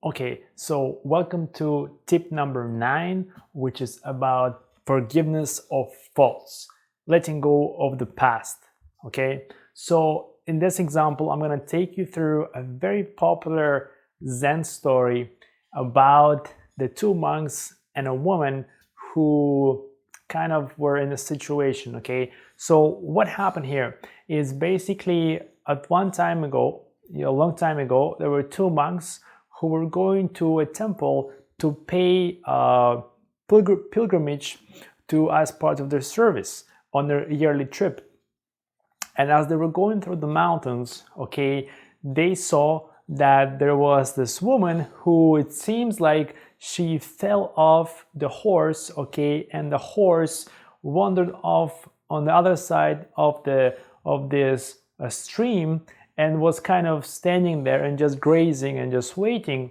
Okay, so welcome to tip number 9, which is about forgiveness of faults, letting go of the past. Okay, so in this example, I'm going to take you through a very popular Zen story about the two monks and a woman who kind of were in a situation. Okay, so what happened here is basically at one time ago, a long time ago, there were two monks who were going to a temple to pay a pilgrimage to as part of their service on their yearly trip. And as they were going through the mountains, okay, they saw that there was this woman who it seems like she fell off the horse, okay, and the horse wandered off on the other side of this stream and was kind of standing there and just grazing and just waiting,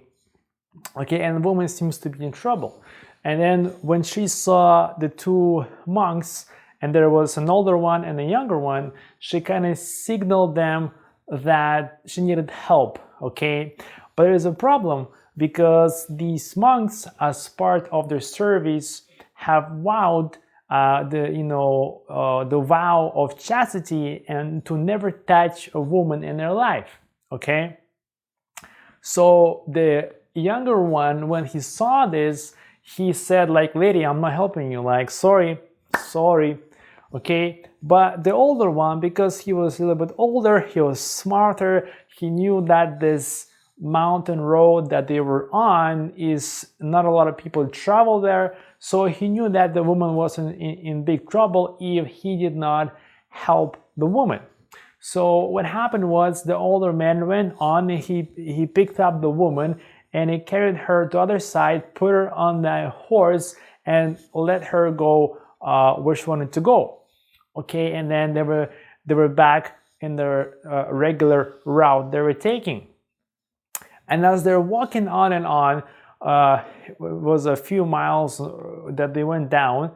okay, and the woman seems to be in trouble. And then when she saw the two monks, and there was an older one and a younger one, she kind of signaled them that she needed help, okay? But there is a problem because these monks, as part of their service, have vowed the vow of chastity and to never touch a woman in their life, okay? So the younger one, when he saw this, he said like, lady, I'm not helping you, like, sorry, okay? But the older one, because he was a little bit older, he was smarter, he knew that this mountain road that they were on is not a lot of people travel there, so he knew that the woman was in big trouble if he did not help the woman. So what happened was the older man went on, he picked up the woman and he carried her to the other side, put her on the horse and let her go where she wanted to go. Okay, and then they were back in their regular route they were taking. And as they're walking on and on, it was a few miles that they went down,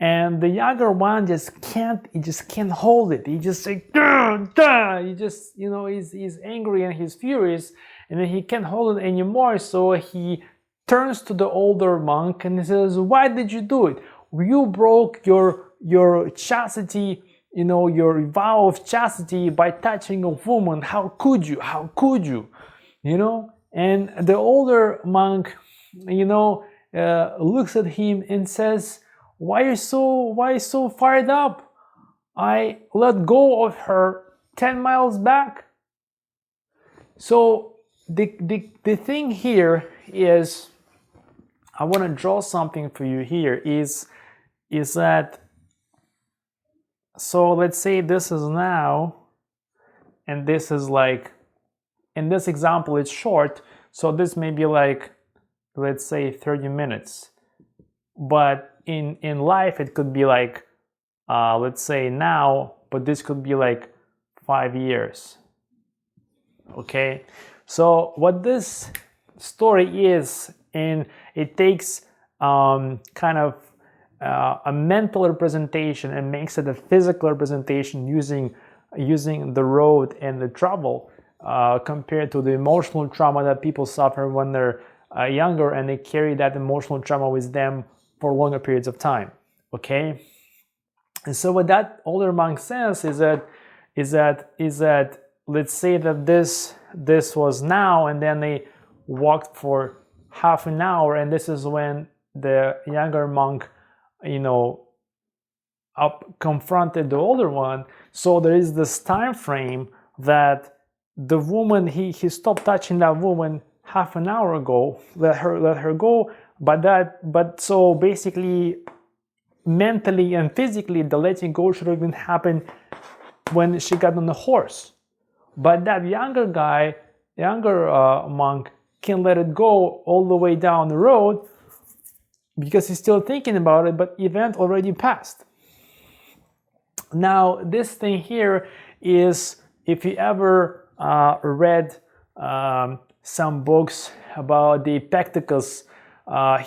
and the younger one just can't hold it. He just like, duh, duh. He just, he's angry and he's furious, and then he can't hold it anymore. So he turns to the older monk and he says, "Why did you do it? You broke your chastity, your vow of chastity by touching a woman. How could you? How could you?" And the older monk, looks at him and says, why so fired up? I let go of her 10 miles back. So the thing here is, I want to draw something for you here, is that, so let's say this is now, and this is like, in this example it's short, so this may be like, let's say 30 minutes. But in life it could be like, let's say now, but this could be like 5 years. Okay, so what this story is, and it takes kind of a mental representation and makes it a physical representation using the road and the travel, compared to the emotional trauma that people suffer when they're younger and they carry that emotional trauma with them for longer periods of time. Okay, and so what that older monk says is that let's say that this was now, and then they walked for half an hour, and this is when the younger monk confronted the older one. So there is this time frame that the woman, he stopped touching that woman half an hour ago, let her go, but so basically mentally and physically the letting go should have been happened when she got on the horse. But that younger monk can let it go all the way down the road because he's still thinking about it, but event already passed. Now this thing here is, if you ever read some books about the Epictetus,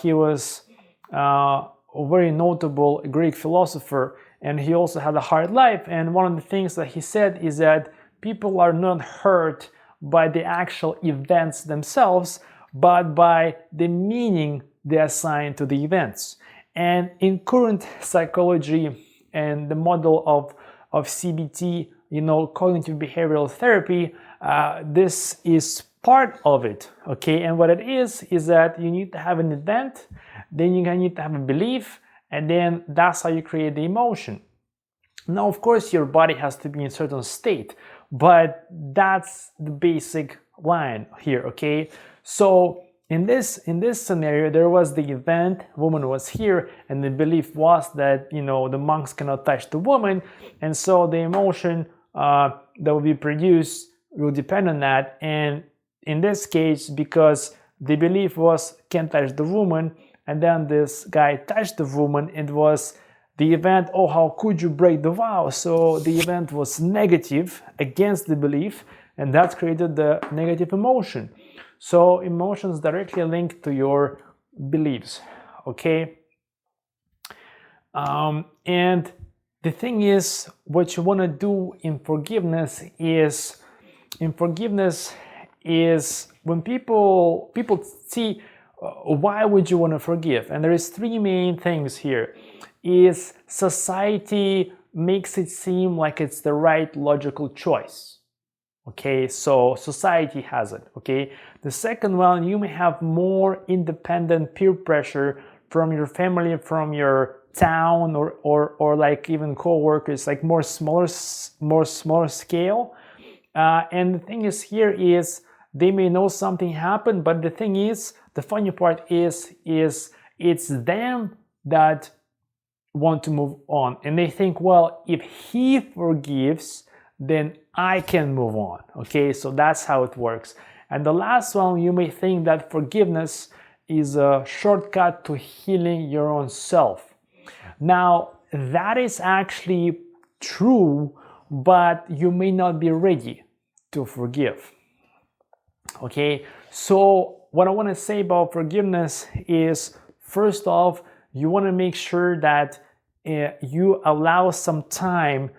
he was a very notable Greek philosopher, and he also had a hard life. And one of the things that he said is that people are not hurt by the actual events themselves, but by the meaning they assign to the events. And in current psychology and the model of CBT, cognitive behavioral therapy, this is part of it, okay? And what it is that you need to have an event, then you need to have a belief, and then that's how you create the emotion. Now, of course, your body has to be in a certain state, but that's the basic line here, okay? So in this scenario, there was the event, woman was here, and the belief was that, the monks cannot touch the woman, and so the emotion that will be produced will depend on that. And in this case, because the belief was can't touch the woman, and then this guy touched the woman, it was the event, oh, how could you break the vow? So the event was negative against the belief, and that created the negative emotion. So emotions directly linked to your beliefs, okay? And the thing is, what you want to do in forgiveness is when people see why would you want to forgive? And there is three main things here. Is society makes it seem like it's the right logical choice. Okay, so society has it, okay? The second one, you may have more independent peer pressure from your family, from your town, or like even co-workers, like more smaller scale. And the thing is here is they may know something happened, but the thing is, the funny part is it's them that want to move on, and they think, well, if he forgives, then I can move on. Okay, so that's how it works. And the last one, you may think that forgiveness is a shortcut to healing your own self. Now, that is actually true, but you may not be ready to forgive. Okay, so what I want to say about forgiveness is, first off, you want to make sure that you allow some time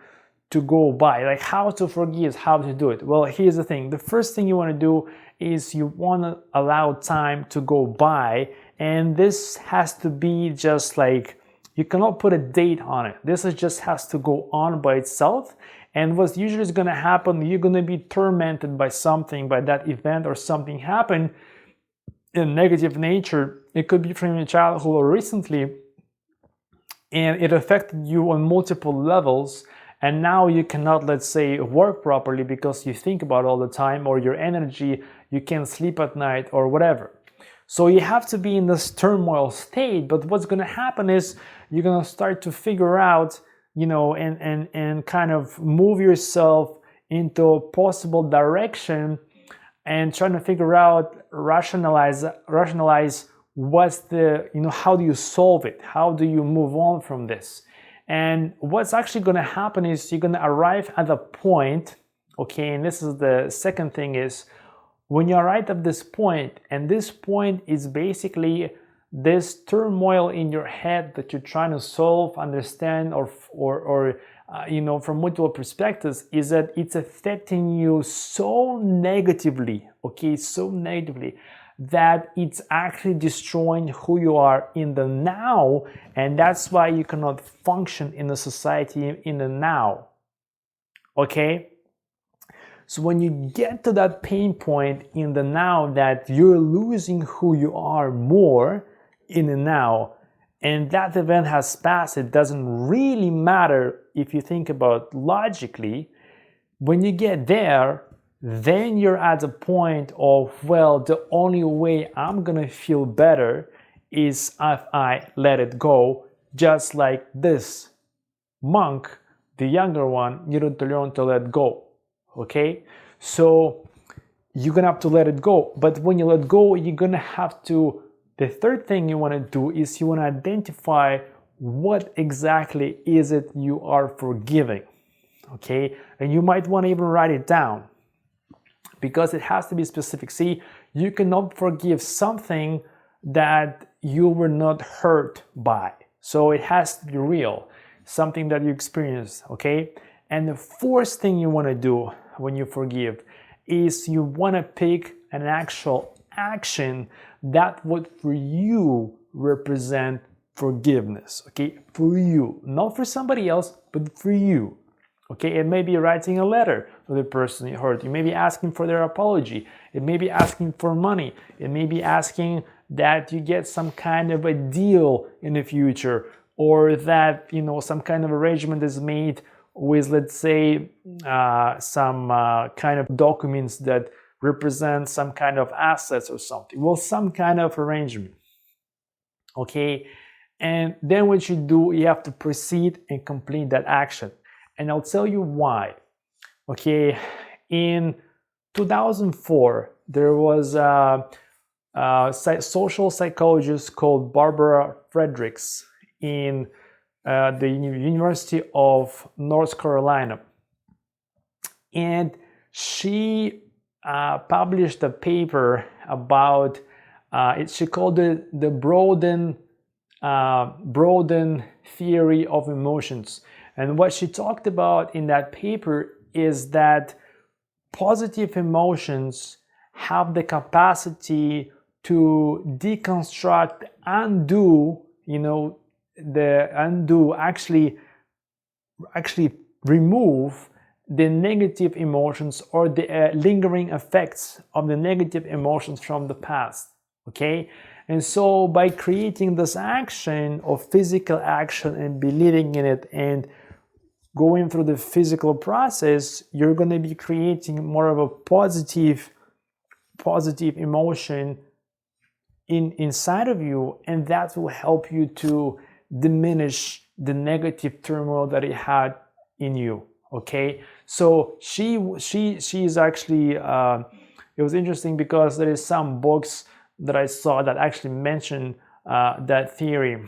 to go by. Like how to forgive, how to do it. Well, here's the thing. The first thing you want to do is you want to allow time to go by, and this has to be just like, you cannot put a date on it. This just has to go on by itself. And what's usually going to happen, you're going to be tormented by something, by that event or something happened in negative nature. It could be from your childhood or recently, and it affected you on multiple levels. And now you cannot, let's say, work properly because you think about it all the time, or your energy, you can't sleep at night or whatever. So you have to be in this turmoil state. But what's going to happen is you're going to start to figure out, and kind of move yourself into a possible direction and trying to figure out, rationalize what's the, how do you solve it? How do you move on from this? And what's actually going to happen is you're going to arrive at a point, okay, and this is the second thing, is when you arrive at this point, and this point is basically this turmoil in your head that you're trying to solve, understand, or from multiple perspectives, is that it's affecting you so negatively, okay, so negatively, that it's actually destroying who you are in the now, and that's why you cannot function in a society in the now, okay? So when you get to that pain point in the now, that you're losing who you are more in the now, and that event has passed, it doesn't really matter if you think about logically. When you get there, then you're at a point of, well, the only way I'm gonna feel better is if I let it go, just like this monk, the younger one, you need to learn to let go, okay? So you're gonna have to let it go, but when you let go, you're gonna have to, the third thing you wanna do is you wanna identify what exactly is it you are forgiving, okay? And you might wanna even write it down, because it has to be specific. See, you cannot forgive something that you were not hurt by. So it has to be real, something that you experienced, okay? And the fourth thing you want to do when you forgive is you want to pick an actual action that would for you represent forgiveness, okay? For you, not for somebody else, but for you. Okay, it may be writing a letter to the person you hurt. You may be asking for their apology. It may be asking for money. It may be asking that you get some kind of a deal in the future, or that, you know, some kind of arrangement is made with, let's say, some kind of documents that represent some kind of assets or something. Well, some kind of arrangement. Okay, and then what you do, you have to proceed and complete that action. And I'll tell you why. Okay, in 2004, there was a social psychologist called Barbara Fredericks in the University of North Carolina. And she published a paper about, she called it the Broden theory of emotions. And what she talked about in that paper is that positive emotions have the capacity to deconstruct, actually remove the negative emotions or the lingering effects of the negative emotions from the past. Okay? And so by creating this action of physical action and believing in it and going through the physical process, you're going to be creating more of a positive emotion inside of you, and that will help you to diminish the negative turmoil that it had in you. Okay, so she's actually it was interesting because there is some books that I saw that actually mention that theory.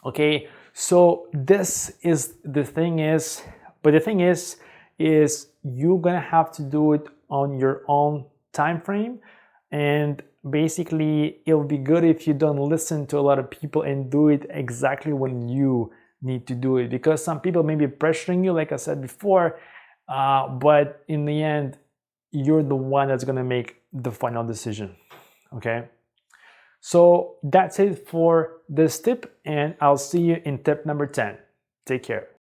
Okay, so this is the thing is, but the thing is you're gonna have to do it on your own time frame, and basically it'll be good if you don't listen to a lot of people and do it exactly when you need to do it, because some people may be pressuring you, like I said before, but in the end you're the one that's gonna make the final decision. Okay, so that's it for this tip, and I'll see you in tip number 10. Take care.